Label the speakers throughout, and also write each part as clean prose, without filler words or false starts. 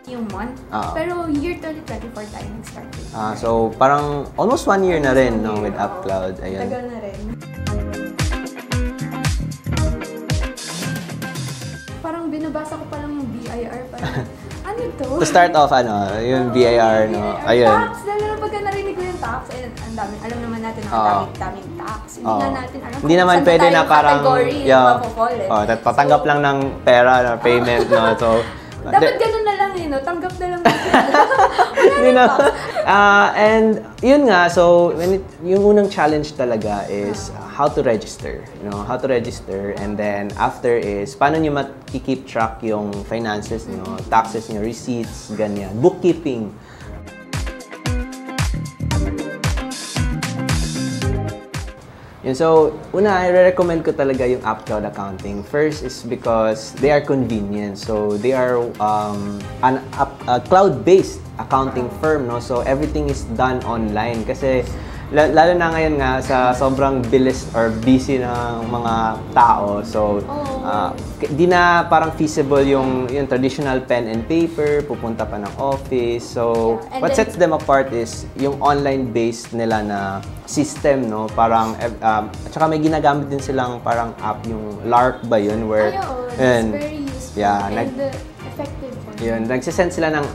Speaker 1: yung month. Pero year 2024 tayo nag-start.
Speaker 2: So parang almost 1 year na rin, no, with UpCloud. Ayun.
Speaker 1: Tagal na rin. Parang binabasa ko pa lang yung BIR. Parang, ano to?
Speaker 2: To start off, yung BIR, no? Ayun.
Speaker 1: Tax, lalo na pagka narinig ko yung tax, ang dami, alam naman natin ang daming tax. Hindi na natin alam
Speaker 2: hindi naman pwede na parang, tatanggap lang ng pera, no, payment, no? So,
Speaker 1: dapat ganun na lang, tanggap na lang natin.
Speaker 2: And yun nga, so yung unang challenge talaga is how to register, how to register, and then after is paano nyo makikeep track yung finances nyo, taxes nyo, receipts, ganyan, bookkeeping. So, una, I-recommend ko talaga yung UpCloud accounting. First is because they are convenient. So, they are a cloud-based accounting firm, no? So, everything is done online. Kasi, lalo na ngayon nga sa sobrang bilis or busy ng mga tao. So, di na parang feasible yung traditional pen and paper, pupunta pa ng office. So, what sets them apart is yung online-based nila na system, no? Parang, at saka may ginagamit din silang parang app, yung Lark ba yun? Where,
Speaker 1: it's very useful and effective.
Speaker 2: Yun, nagsisend sila ng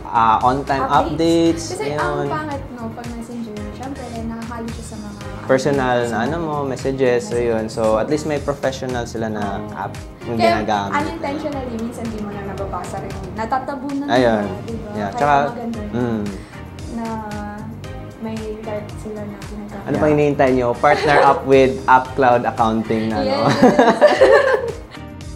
Speaker 2: on-time updates.
Speaker 1: Kasi ang pangit, no, pag messenger, syempre, nakakali siya sa mga
Speaker 2: personal na messages. So yun. So at least may professional sila na app yung ginagamit.
Speaker 1: Unintentionally, minsan di mo na nababasa rin. Natatabunan
Speaker 2: ayun.
Speaker 1: Na, diba?
Speaker 2: Yeah.
Speaker 1: Kaya
Speaker 2: tsaka,
Speaker 1: maganda na may Lark sila na ginagamit.
Speaker 2: Ano pang hinihintay nyo? Partner up with UpCloud accounting na, no?